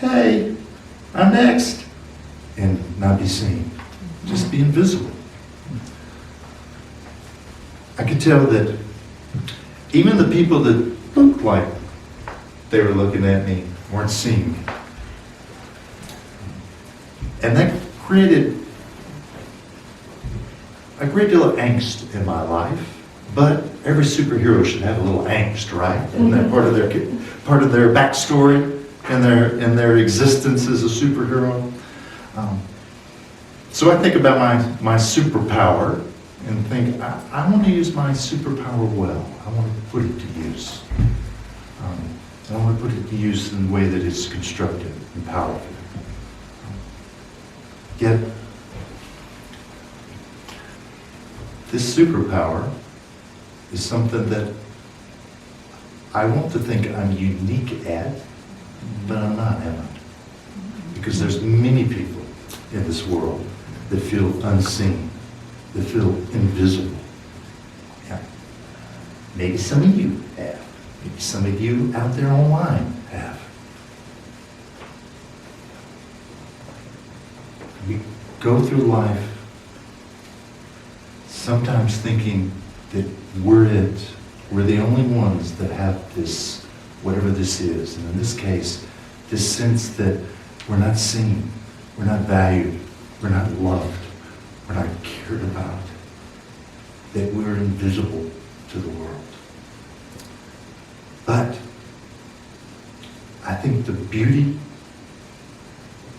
hey, I'm next, and not be seen, just be invisible. I could tell that even the people that looked like they were looking at me weren't seeing me. And that created a great deal of angst in my life. But every superhero should have a little angst, right? Isn't that part of their backstory and their existence as a superhero? So I think about my superpower and think, I want to use my superpower well. I want to put it to use. I want to put it to use in a way that is constructive and powerful. Yet, this superpower is something that I want to think I'm unique at, but I'm not, am I? Because there's many people in this world that feel unseen, that feel invisible. Yeah. Maybe some of you have. Maybe some of you out there online have. We go through life sometimes thinking that we're it. We're the only ones that have this, whatever this is. And in this case, this sense that we're not seen, we're not valued, we're not loved, we're not cared about, that we're invisible to the world. But I think the beauty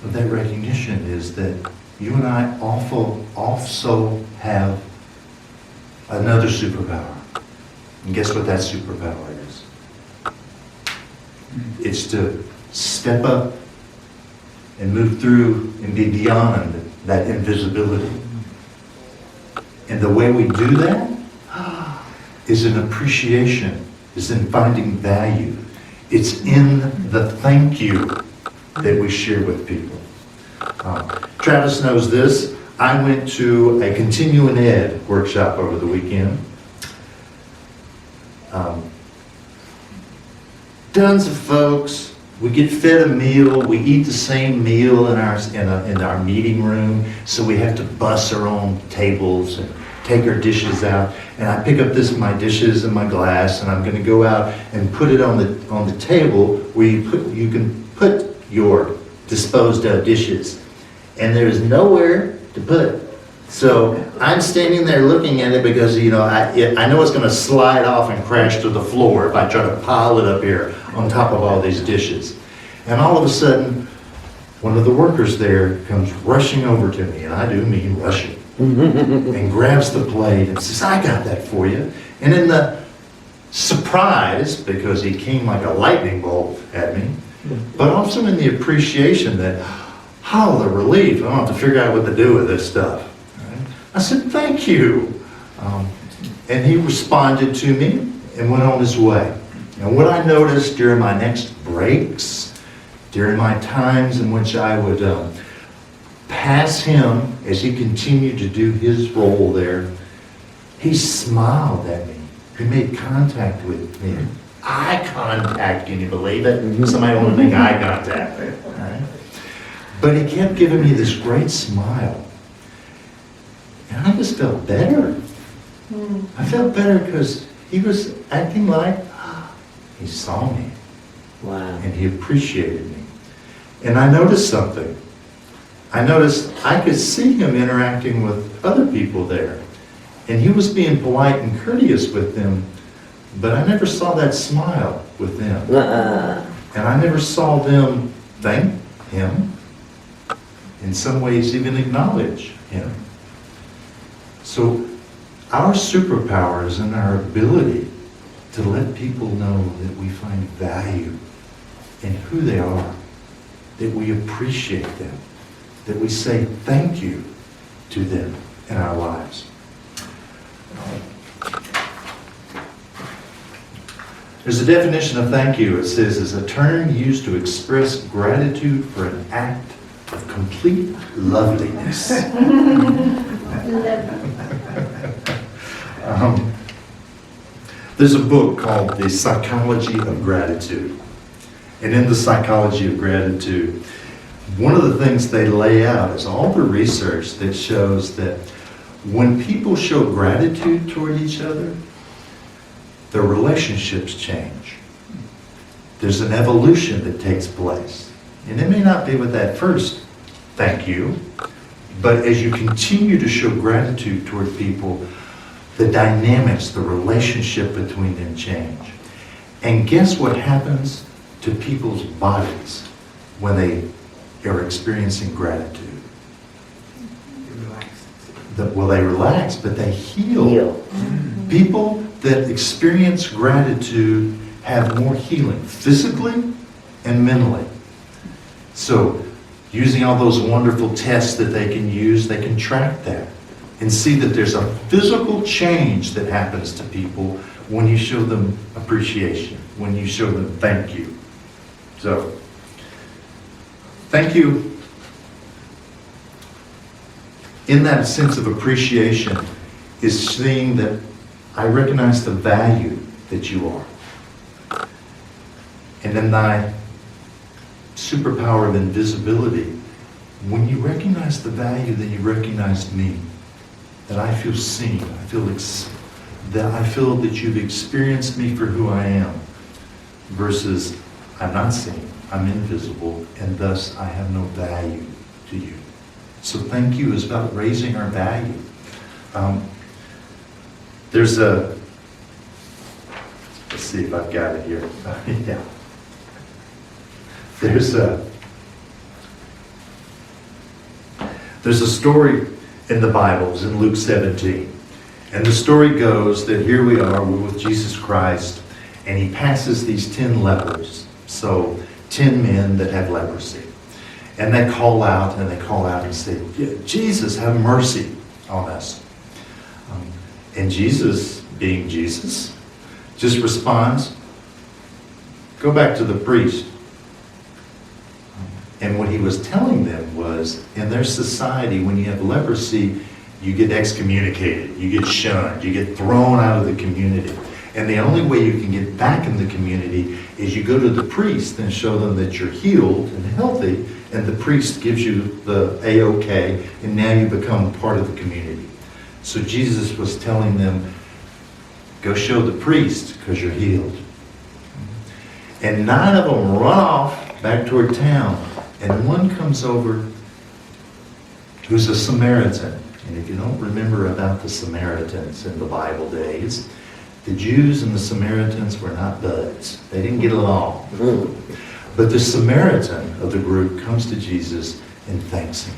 of that recognition is that you and I also have another superpower. And guess what that superpower is? It's to step up and move through and be beyond that invisibility. And the way we do that is in appreciation, is in finding value. It's in the thank you that we share with people. Travis knows this. I went to a continuing ed workshop over the weekend. Tons of folks. We get fed a meal. We eat the same meal in our meeting room, so we have to bus our own tables and take our dishes out. And I pick up my dishes and my glass, and I'm going to go out and put it on the table where you can put your disposed of dishes. And there's nowhere to put it. So I'm standing there looking at it because, I know it's going to slide off and crash to the floor if I try to pile it up here on top of all these dishes. And all of a sudden, one of the workers there comes rushing over to me, and I do mean rushing, and grabs the plate and says, I got that for you. And in the surprise, because he came like a lightning bolt at me, but also in the appreciation that, the relief, I don't have to figure out what to do with this stuff. Right? I said, thank you. And he responded to me and went on his way. And what I noticed during my next breaks, during my times in which I would pass him as he continued to do his role there, he smiled at me. He made contact with me. Eye contact, can you believe it? Somebody want to make eye contact. Right? But he kept giving me this great smile. And I just felt better. I felt better because he was acting like he saw me. Wow. And he appreciated me. And I noticed something. I noticed I could see him interacting with other people there. And he was being polite and courteous with them, but I never saw that smile with them. And I never saw them thank him, in some ways even acknowledge him. So our superpower is in our ability to let people know that we find value in who they are, that we appreciate them, that we say thank you to them in our lives. There's a definition of thank you. It says, is a term used to express gratitude for an act of complete loveliness. There's a book called The Psychology of Gratitude. And in the psychology of gratitude, one of the things they lay out is all the research that shows that when people show gratitude toward each other, their relationships change. There's an evolution that takes place. And it may not be with that first thank you, but as you continue to show gratitude toward people, the dynamics, the relationship between them change. And guess what happens to people's bodies when they are experiencing gratitude? Well, they relax, but they heal. People that experience gratitude have more healing, physically and mentally. So, using all those wonderful tests that they can use, they can track that and see that there's a physical change that happens to people when you show them appreciation, when you show them thank you. So, thank you. In that sense of appreciation is seeing that I recognize the value that you are. And in thy superpower of invisibility, when you recognize the value that you recognize me, that I feel seen, I feel that you've experienced me for who I am, versus I'm not seen, I'm invisible, and thus I have no value to you. So thank you is about raising our value. Let's see if I've got it here. Yeah. There's a story in the Bible, it's in Luke 17. And the story goes that here we're with Jesus Christ, and he passes these 10 lepers. So 10 men that have leprosy. And they call out and say, Jesus, have mercy on us. And Jesus, being Jesus, just responds, go back to the priest. And what he was telling them was, in their society, when you have leprosy, you get excommunicated, you get shunned, you get thrown out of the community. And the only way you can get back in the community is you go to the priest and show them that you're healed and healthy, and the priest gives you the A-OK, and now you become part of the community. So Jesus was telling them, go show the priest because you're healed. And 9 of them run off back toward town, and one comes over who's a Samaritan. And if you don't remember about the Samaritans in the Bible days, the Jews and the Samaritans were not buds. They didn't get along. But the Samaritan of the group comes to Jesus and thanks him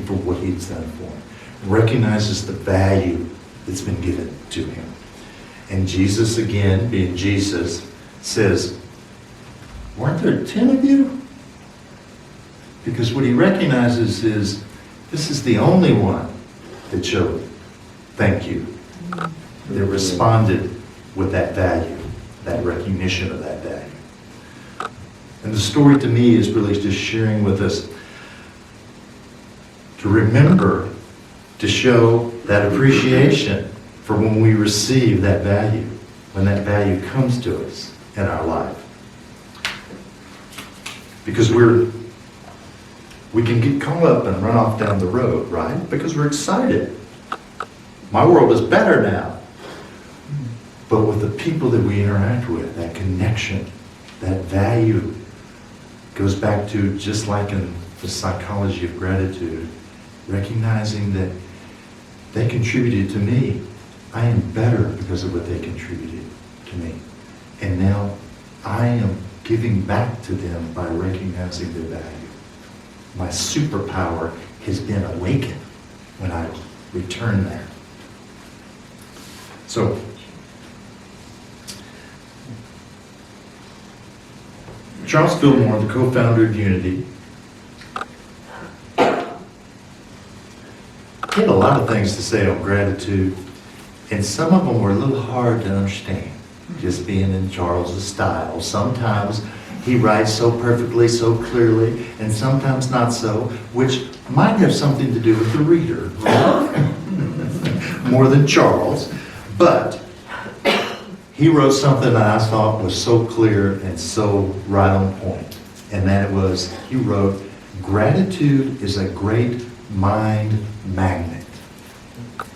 for what he's done for him, recognizes the value that's been given to him. And Jesus, again, being Jesus, says, weren't there 10 of you? Because what he recognizes is, this is the only one that showed thank you, that responded with that value, that recognition of that value. And the story to me is really just sharing with us to remember to show that appreciation for when we receive that value, when that value comes to us in our life. Because we can get caught up and run off down the road, right? Because we're excited. My world is better now. But with the people that we interact with, that connection, that value goes back to, just like in the psychology of gratitude, recognizing that they contributed to me. I am better because of what they contributed to me. And now I am giving back to them by recognizing their value. My superpower has been awakened when I return that. So, Charles Fillmore, the co-founder of Unity, he had a lot of things to say on gratitude, and some of them were a little hard to understand, just being in Charles's style. Sometimes he writes so perfectly, so clearly, and sometimes not so, which might have something to do with the reader, more than Charles. But he wrote something that I thought was so clear and so right on point. And that was, he wrote, gratitude is a great mind magnet.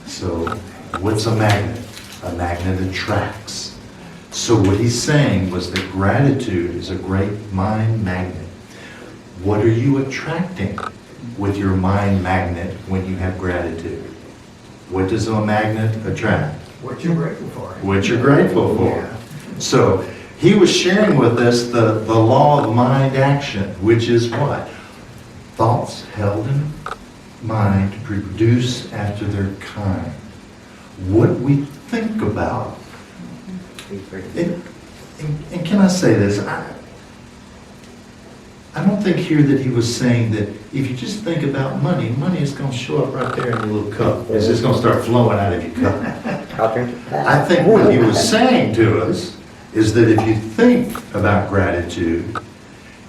So what's a magnet? A magnet attracts. So what he's saying was that gratitude is a great mind magnet. What are you attracting with your mind magnet when you have gratitude? What does a magnet attract? What you're grateful for. What you're grateful for. So he was sharing with us the law of mind action, which is what? Thoughts held in mind produce after their kind. What we think about. And can I say this? I don't think here that he was saying that if you just think about money, money is going to show up right there in your little cup. It's just going to start flowing out of your cup. I'll drink it. I think what he was saying to us is that if you think about gratitude,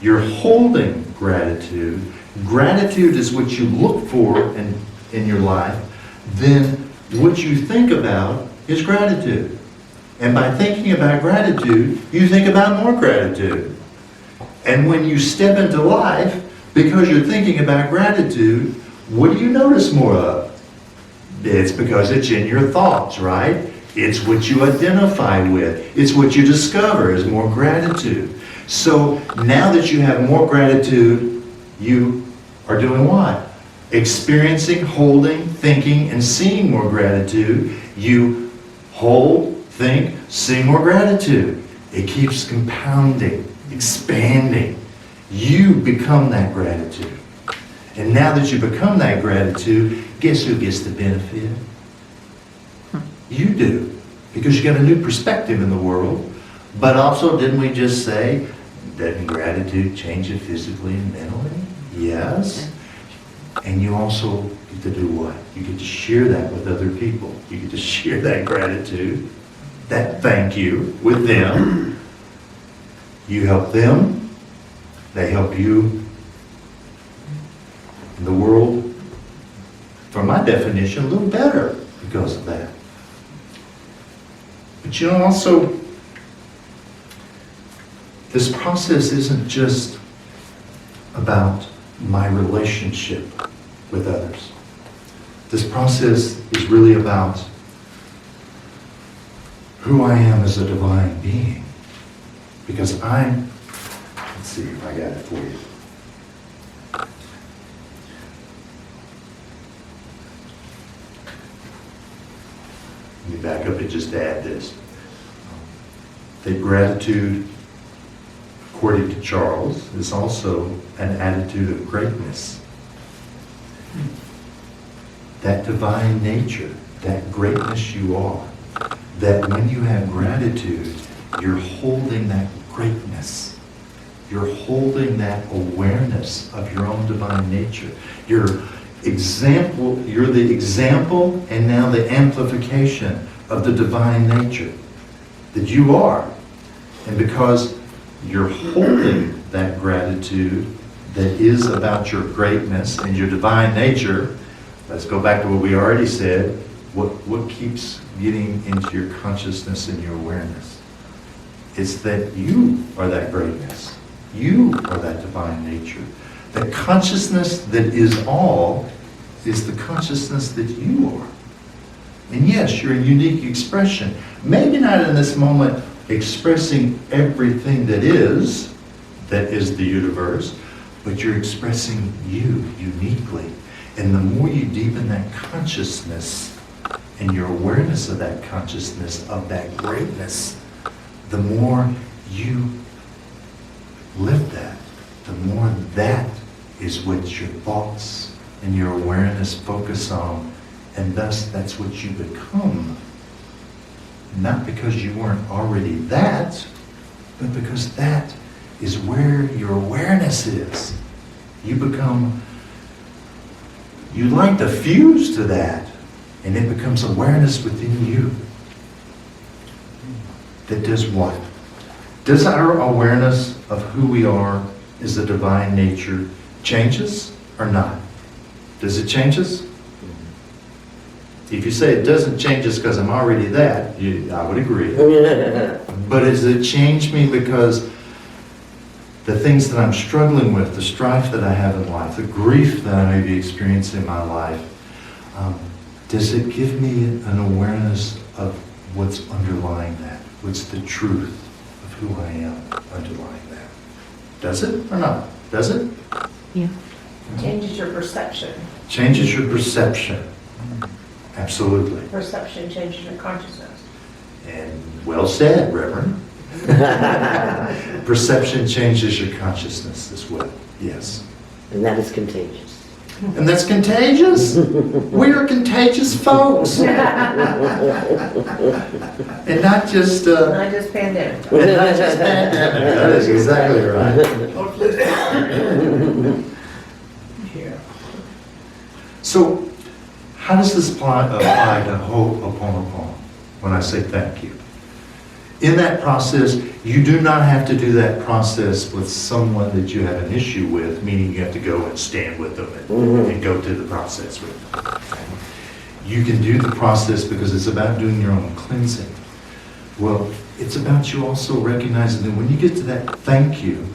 you're holding gratitude. Gratitude is what you look for in your life. Then what you think about is gratitude. And by thinking about gratitude, you think about more gratitude. And when you step into life, because you're thinking about gratitude, what do you notice more of? It's because it's in your thoughts, right? It's what you identify with. It's what you discover is more gratitude. So now that you have more gratitude, you are doing what? Experiencing, holding, thinking, and seeing more gratitude. You hold, think, see more gratitude. It keeps compounding, expanding. You become that gratitude. And now that you become that gratitude, guess who gets the benefit? You do. Because you got a new perspective in the world. But also, didn't we just say, doesn't gratitude change you physically and mentally? Yes. And you also get to do what? You get to share that with other people. You get to share that gratitude, that thank you with them. You help them. They help you. And the world, from my definition, a little better because of that. But you know, also, this process isn't just about my relationship with others. This process is really about who I am as a divine being. Because let's see if I got it for you. Let me back up and just add this. That gratitude, according to Charles, is also an attitude of greatness. That divine nature, that greatness you are, that when you have gratitude, you're holding that greatness. You're holding that awareness of your own divine nature. You're the example and now the amplification of the divine nature that you are. And because you're holding that gratitude that is about your greatness and your divine nature, let's go back to what we already said. What keeps getting into your consciousness and your awareness? It's that you are that greatness. You are that divine nature. The consciousness that is all is the consciousness that you are. And yes, you're a unique expression. Maybe not in this moment expressing everything that is the universe, but you're expressing you uniquely. And the more you deepen that consciousness and your awareness of that consciousness, of that greatness, the more you live that, the more that is what your thoughts and your awareness focus on, and thus that's what you become. Not because you weren't already that, but because that is where your awareness is. You like to fuse to that, and it becomes awareness within you. That does what? Does our awareness of who we are as a divine nature changes or not? Does it change us? If you say it doesn't change us because I'm already that, I would agree. But does it change me because the things that I'm struggling with, the strife that I have in life, the grief that I may be experiencing in my life, does it give me an awareness of what's underlying that? What's the truth of who I am underlying that? Does it or not? Does it? Yeah. Changes your perception. Changes your perception. Absolutely. Perception changes your consciousness. And well said, Reverend. Perception changes your consciousness as well. Yes. And that is contagious. And that's contagious. We are contagious folks. And not just, Not just pandemic. and not just pandemic. That is exactly right. So, how does this apply to Ho'oponopono when I say thank you? In that process, you do not have to do that process with someone that you have an issue with, meaning you have to go and stand with them and go through the process with them. Okay? You can do the process because it's about doing your own cleansing. Well, it's about you also recognizing that when you get to that thank you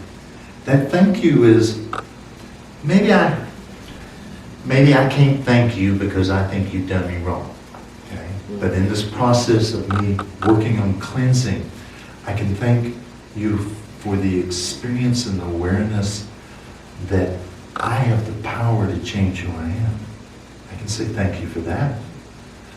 is, maybe I can't thank you because I think you've done me wrong. Okay? But in this process of me working on cleansing, I can thank you for the experience and the awareness that I have the power to change who I am. I can say thank you for that.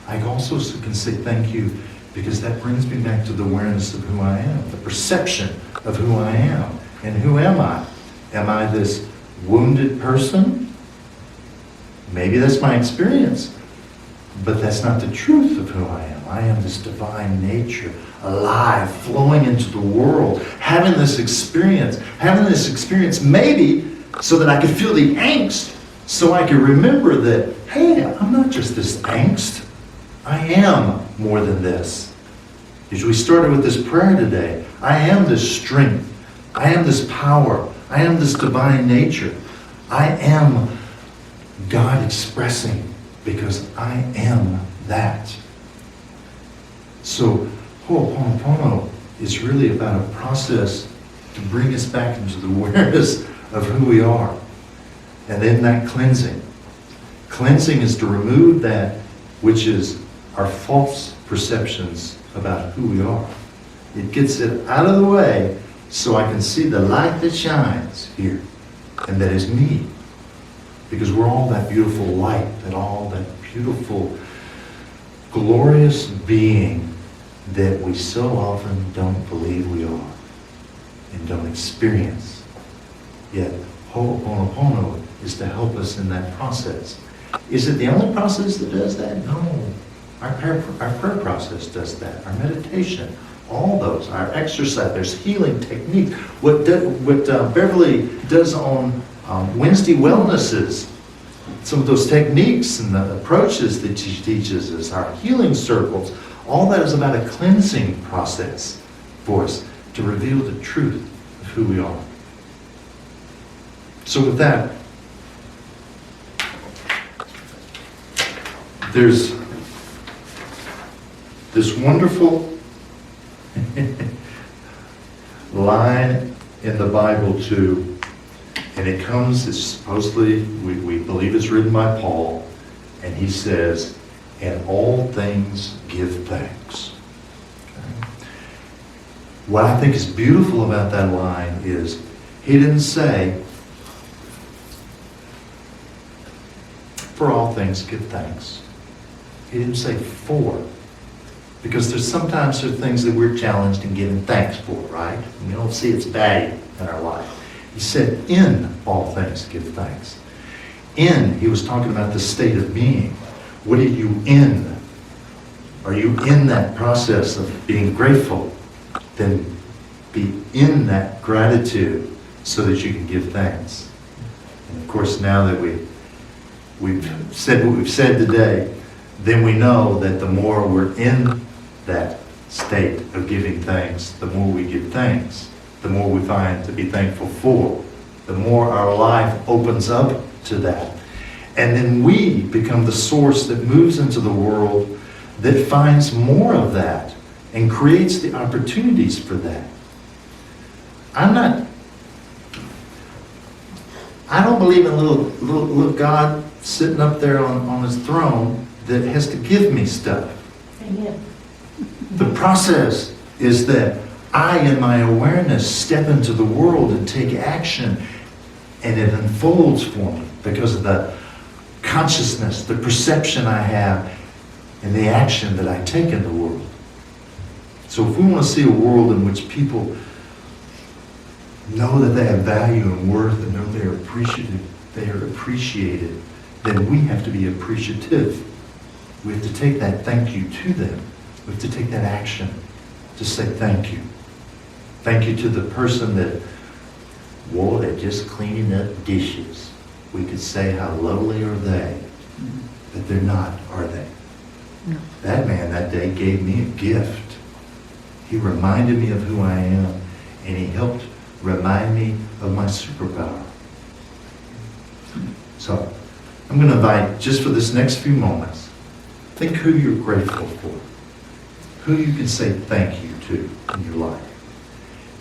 I also can say thank you because that brings me back to the awareness of who I am, the perception of who I am. And who am I? Am I this wounded person? Maybe that's my experience, but that's not the truth of who I am. I am this divine nature, alive, flowing into the world, having this experience maybe so that I could feel the angst, so I could remember that, hey, I'm not just this angst. I am more than this. As we started with this prayer today, I am this strength. I am this power. I am this divine nature. I am God expressing because I am that. So Ho'oponopono is really about a process to bring us back into the awareness of who we are. And then that cleansing. Cleansing is to remove that which is our false perceptions about who we are. It gets it out of the way so I can see the light that shines here, and that is me. Because we're all that beautiful light, that beautiful, glorious being that we so often don't believe we are and don't experience. Yet Ho'oponopono is to help us in that process. Is it the only process that does that? No. Our prayer process does that. Our meditation, all those, our exercise, there's healing techniques. What Beverly does on Wednesday wellnesses, some of those techniques and the approaches that she teaches us, our healing circles, all that is about a cleansing process for us to reveal the truth of who we are. So with that, there's this wonderful line in the Bible too, and it comes, it's supposedly, we believe it's written by Paul, and he says, "In all things give thanks." Okay? What I think is beautiful about that line is, he didn't say, "For all things give thanks." He didn't say "for." Because there are things that we're challenged in giving thanks for, right? We don't see its value in our life. He said, "In all things give thanks." He was talking about the state of being. What are you in? Are you in that process of being grateful? Then be in that gratitude so that you can give thanks. And of course, now that we've said what we've said today, then we know that the more we're in that state of giving thanks, the more we give thanks, the more we find to be thankful for, the more our life opens up to that. And then we become the source that moves into the world that finds more of that and creates the opportunities for that. I don't believe in little God sitting up there on his throne that has to give me stuff. Amen. The process is that I, in my awareness, step into the world and take action, and it unfolds for me because of the consciousness, the perception I have, and the action that I take in the world. So if we want to see a world in which people know that they have value and worth and know they are appreciated, then we have to be appreciative. We have to take that thank you to them. We have to take that action to say thank you. Thank you to the person that, well, they're just cleaning up dishes. We could say how lowly are they, but they're not, are they? No. That man that day gave me a gift. He reminded me of who I am, and he helped remind me of my superpower. So, I'm going to invite, just for this next few moments, think who you're grateful for, who you can say thank you to in your life.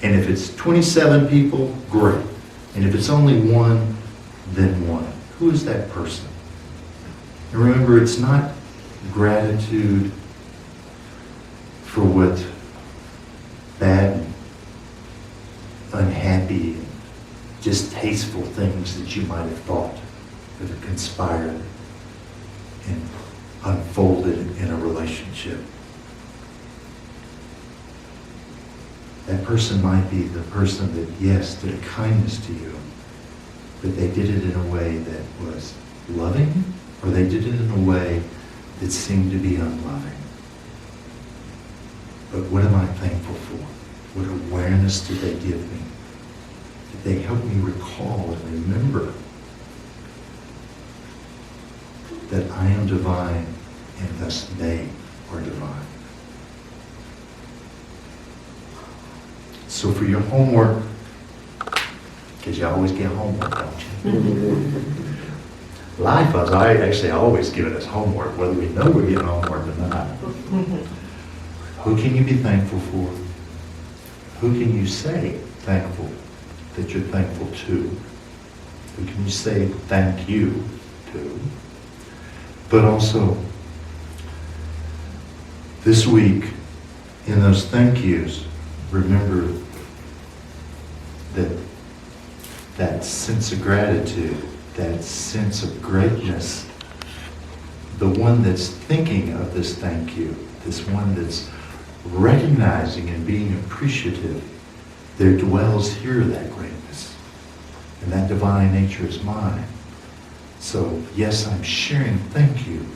And if it's 27 people, great. And if it's only one, then one. Who is that person? And remember, it's not gratitude for what bad, unhappy, distasteful things that you might have thought that have conspired and unfolded in a relationship. That person might be the person that, yes, did a kindness to you, but they did it in a way that was loving, or they did it in a way that seemed to be unloving. But what am I thankful for? What awareness did they give me? Did they help me recall and remember that I am divine and thus they are divine? So for your homework, because you always get homework, don't you? Life is actually always giving us homework, whether we know we're getting homework or not. Who can you be thankful for? Who can you say thankful that you're thankful to? Who can you say thank you to? But also, this week, in those thank yous, remember that sense of gratitude, that sense of greatness, the one that's thinking of this thank you, this one that's recognizing and being appreciative, there dwells here that greatness. And that divine nature is mine. So yes, I'm sharing thank you,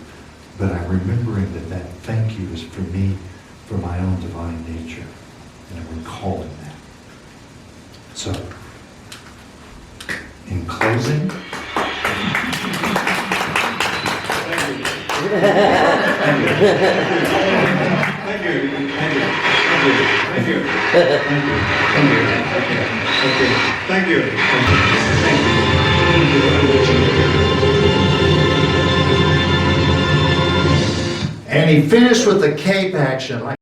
but I'm remembering that thank you is for me, for my own divine nature. And I'm recalling that. So, in closing, and he finished with the cape action.